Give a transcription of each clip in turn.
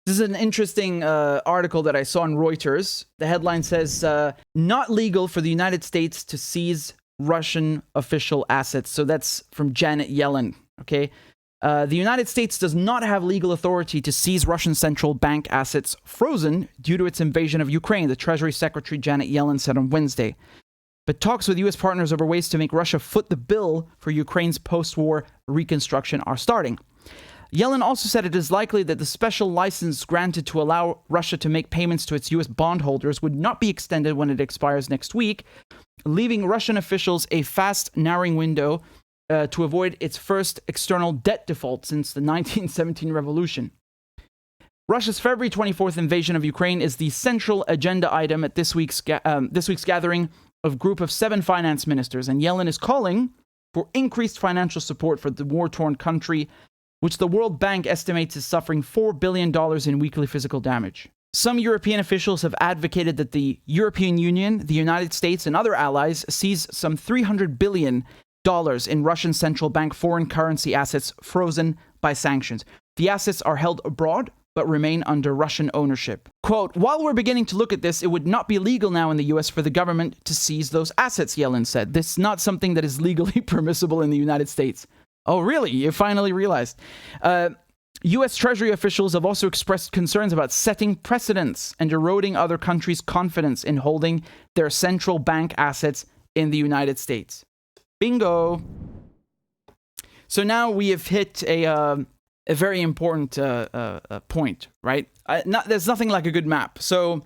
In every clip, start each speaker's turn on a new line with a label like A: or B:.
A: This is an interesting article that I saw on Reuters. The headline says, not legal for the United States to seize Russian official assets. So that's from Janet Yellen, okay? The United States does not have legal authority to seize Russian central bank assets frozen due to its invasion of Ukraine, the Treasury Secretary Janet Yellen said on Wednesday. But talks with U.S. partners over ways to make Russia foot the bill for Ukraine's post-war reconstruction are starting. Yellen also said it is likely that the special license granted to allow Russia to make payments to its U.S. bondholders would not be extended when it expires next week, leaving Russian officials a fast narrowing window to avoid its first external debt default since the 1917 revolution. Russia's February 24th invasion of Ukraine is the central agenda item at this week's gathering of a group of 7 finance ministers, and Yellen is calling for increased financial support for the war-torn country, which the World Bank estimates is suffering $4 billion in weekly physical damage. Some European officials have advocated that the European Union, the United States, and other allies seize some $300 billion in Russian central bank foreign currency assets frozen by sanctions. The assets are held abroad, but remain under Russian ownership. Quote, while we're beginning to look at this, it would not be legal now in the US for the government to seize those assets, Yellen said. This is not something that is legally permissible in the United States. Oh, really? You finally realized. U.S. Treasury officials have also expressed concerns about setting precedents and eroding other countries' confidence in holding their central bank assets in the United States. Bingo! So now we have hit a very important point, right? There's nothing like a good map. So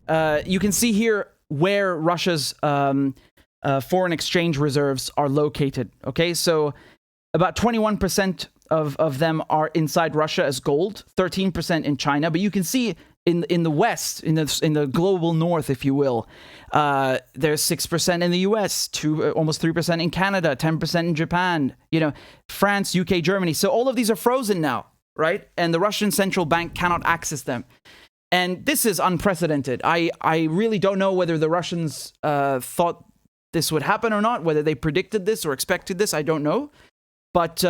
A: you can see here where Russia's foreign exchange reserves are located, okay? So about 21% of them are inside Russia as gold, 13% in China. But you can see in the West, in the global North, if you will, there's 6% in the US, almost 3% in Canada, 10% in Japan, France, UK, Germany. So all of these are frozen now, right? And the Russian central bank cannot access them. And this is unprecedented. I really don't know whether the Russians thought this would happen or not, whether they predicted this or expected this. I don't know. But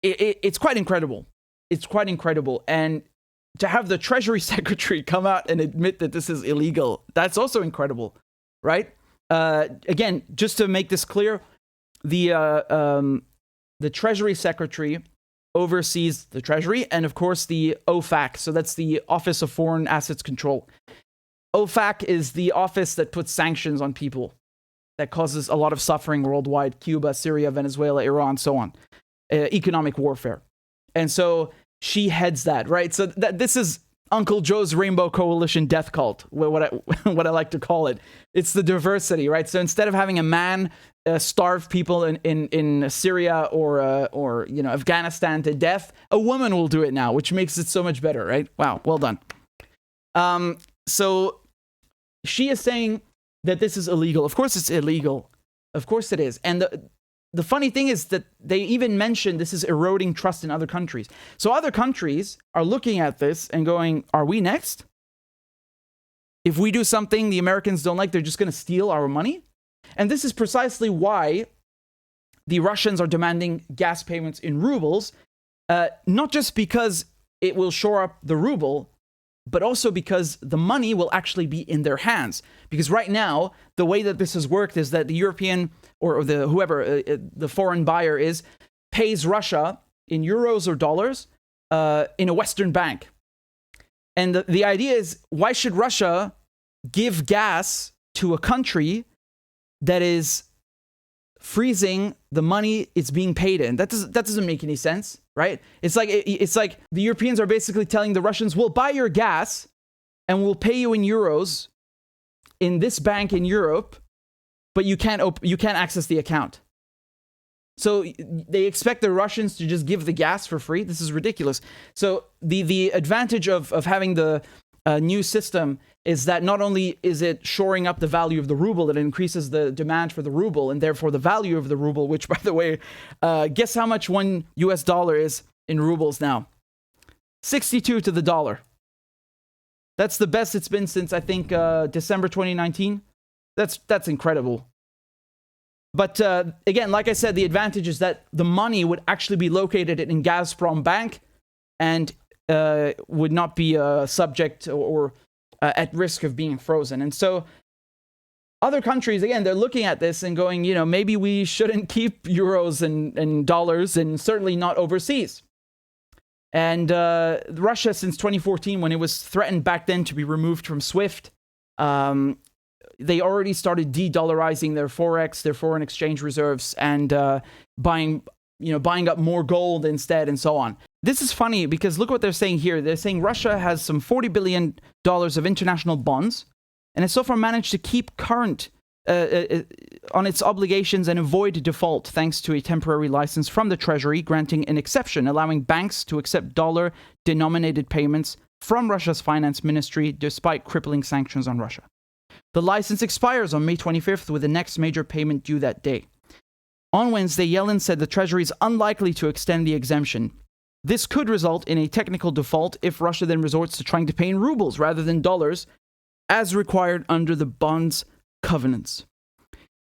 A: it's quite incredible. It's quite incredible. And to have the Treasury Secretary come out and admit that this is illegal, that's also incredible, right? Again, just to make this clear, the Treasury Secretary oversees the Treasury and, of course, the OFAC. So that's the Office of Foreign Assets Control. OFAC is the office that puts sanctions on people, that causes a lot of suffering worldwide: Cuba, Syria, Venezuela, Iran, so on. Economic warfare. And so she heads that, right? So this is Uncle Joe's Rainbow Coalition death cult, what I like to call it. It's the diversity, right? So instead of having a man starve people in Syria or Afghanistan to death, a woman will do it now, which makes it so much better, right? Wow, well done. So she is saying that this is illegal. Of course it's illegal. Of course it is. And the funny thing is that they even mentioned this is eroding trust in other countries. So other countries are looking at this and going, are we next? If we do something the Americans don't like, they're just going to steal our money? And this is precisely why the Russians are demanding gas payments in rubles, not just because it will shore up the ruble, but also because the money will actually be in their hands. Because right now, the way that this has worked is that the European or the foreign buyer pays Russia in euros or dollars in a Western bank. And the idea is, why should Russia give gas to a country that is freezing the money it's being paid in? That doesn't make any sense, right? It's like the Europeans are basically telling the Russians, we'll buy your gas and we'll pay you in euros in this bank in Europe, but you can't access the account. So they expect the Russians to just give the gas for free. This is ridiculous. So the advantage of having the new system is that not only is it shoring up the value of the ruble, it increases the demand for the ruble and therefore the value of the ruble, which, by the way, guess how much $1 is in rubles now? 62 to the dollar. That's the best it's been since, I think, December 2019. That's incredible. But again, like I said, the advantage is that the money would actually be located in Gazprom Bank, and would not be subject or at risk of being frozen. And so other countries, again, they're looking at this and going, maybe we shouldn't keep euros and dollars, and certainly not overseas. And Russia, since 2014, when it was threatened back then to be removed from SWIFT, they already started de-dollarizing their forex, their foreign exchange reserves, and buying up more gold instead, and so on. This is funny because look what they're saying here. They're saying Russia has some $40 billion of international bonds, and has so far managed to keep current on its obligations and avoid default thanks to a temporary license from the Treasury, granting an exception, allowing banks to accept dollar-denominated payments from Russia's finance ministry despite crippling sanctions on Russia. The license expires on May 25th with the next major payment due that day. On Wednesday, Yellen said the Treasury is unlikely to extend the exemption. This could result in a technical default if Russia then resorts to trying to pay in rubles rather than dollars, as required under the bond's covenants.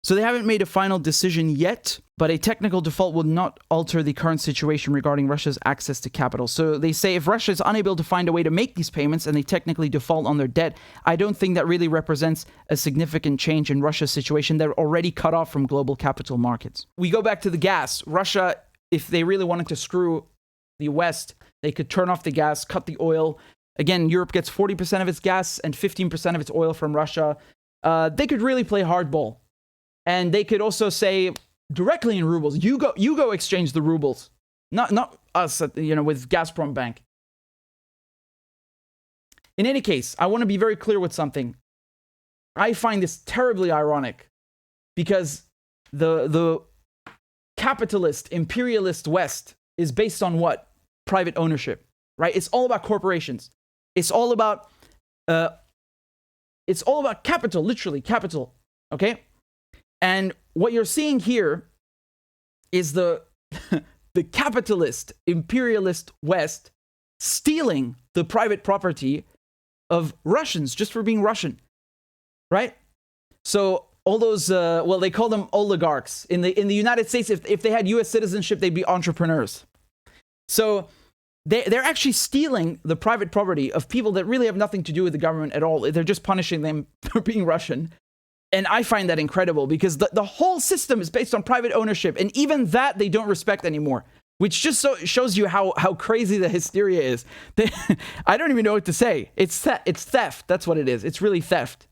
A: So they haven't made a final decision yet, but a technical default will not alter the current situation regarding Russia's access to capital. So they say if Russia is unable to find a way to make these payments and they technically default on their debt, I don't think that really represents a significant change in Russia's situation. They're already cut off from global capital markets. We go back to the gas. Russia, if they really wanted to screw the West, they could turn off the gas, cut the oil. Again, Europe gets 40% of its gas and 15% of its oil from Russia. They could really play hardball. And they could also say directly in rubles, you go exchange the rubles, not us, with Gazprom Bank. In any case, I want to be very clear with something. I find this terribly ironic because the capitalist, imperialist West is based on what? Private ownership, right? It's all about corporations. It's all about capital, literally capital, okay? And what you're seeing here is the capitalist, imperialist West stealing the private property of Russians just for being Russian, right? So all those, they call them oligarchs. In the United States, if they had U.S. citizenship, they'd be entrepreneurs. So they're actually stealing the private property of people that really have nothing to do with the government at all. They're just punishing them for being Russian. And I find that incredible because the whole system is based on private ownership. And even that they don't respect anymore, which just shows you how crazy the hysteria is. I don't even know what to say. It's theft. That's what it is. It's really theft.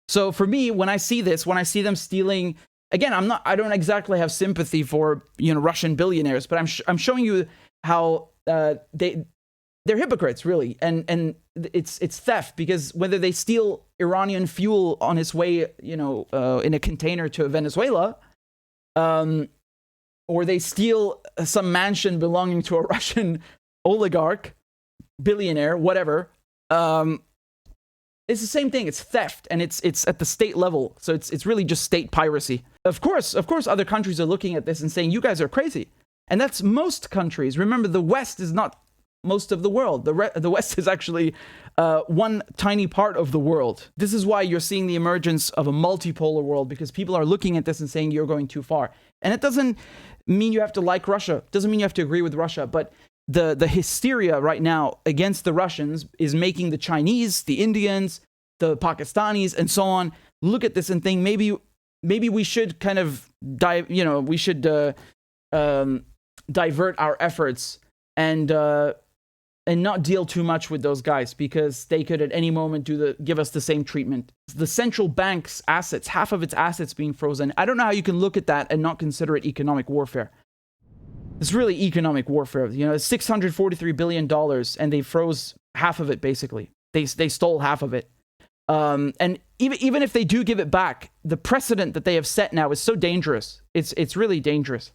A: So for me, when I see this, when I see them stealing, again, I don't exactly have sympathy for, Russian billionaires, but I'm showing you how they're hypocrites, really, and it's theft because whether they steal Iranian fuel on its way, in a container to Venezuela, or they steal some mansion belonging to a Russian oligarch, billionaire, whatever, it's the same thing. It's theft, and it's at the state level, so it's really just state piracy. Of course, other countries are looking at this and saying, "You guys are crazy," and that's most countries. Remember, the West is not most of the world. The West is actually one tiny part of the world. This is why you're seeing the emergence of a multipolar world, because people are looking at this and saying you're going too far. And it doesn't mean you have to like Russia. It doesn't mean you have to agree with Russia. But the hysteria right now against the Russians is making the Chinese, the Indians, the Pakistanis, and so on look at this and think maybe we should kind of divert our efforts and not deal too much with those guys, because they could at any moment give us the same treatment. The central bank's assets, half of its assets being frozen. I don't know how you can look at that and not consider it economic warfare. It's really economic warfare. It's $643 billion, and they froze half of it, basically. They stole half of it. And even if they do give it back, the precedent that they have set now is so dangerous. It's really dangerous.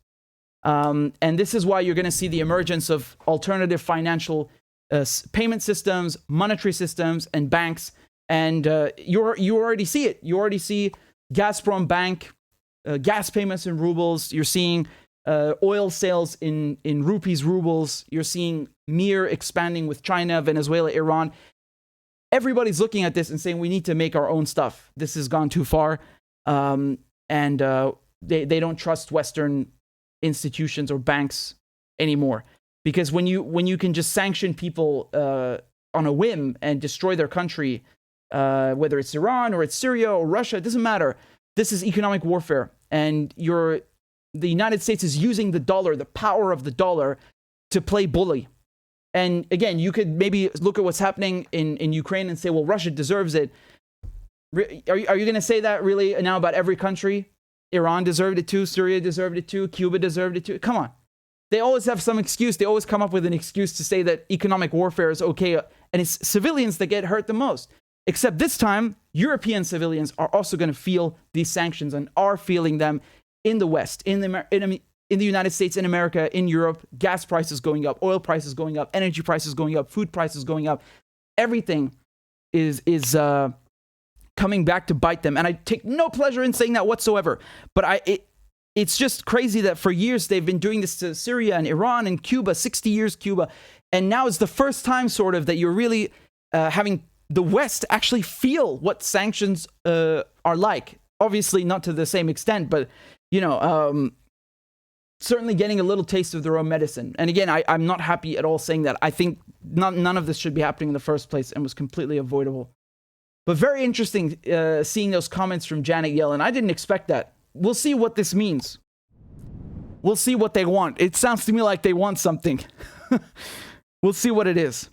A: And this is why you're going to see the emergence of alternative financial payment systems, monetary systems, and banks. And you already see it. You already see Gazprom Bank, gas payments in rubles. You're seeing oil sales in rupees, rubles. You're seeing Mir expanding with China, Venezuela, Iran. Everybody's looking at this and saying we need to make our own stuff. This has gone too far. And they don't trust Western institutions or banks anymore, Because when you can just sanction people on a whim and destroy their country, whether it's Iran or it's Syria or Russia, it doesn't matter. This is economic warfare, and the United States is using the dollar, the power of the dollar, to play bully. And again, you could maybe look at what's happening in Ukraine and say, well, Russia deserves it. Are you going to say that really now about every country? Iran deserved it too. Syria deserved it too. Cuba deserved it too. Come on. They always have some excuse. They always come up with an excuse to say that economic warfare is okay. And it's civilians that get hurt the most. Except this time, European civilians are also going to feel these sanctions and are feeling them in the West, in the United States, in America, in Europe. Gas prices going up, oil prices going up, energy prices going up, food prices going up. Everything is coming back to bite them. And I take no pleasure in saying that whatsoever. But it's just crazy that for years they've been doing this to Syria and Iran and Cuba, 60 years Cuba. And now it's the first time sort of that you're really having the West actually feel what sanctions are like. Obviously not to the same extent, but, certainly getting a little taste of their own medicine. And again, I'm not happy at all saying that. I think none of this should be happening in the first place and was completely avoidable. But very interesting seeing those comments from Janet Yellen. I didn't expect that. We'll see what this means. We'll see what they want. It sounds to me like they want something. We'll see what it is.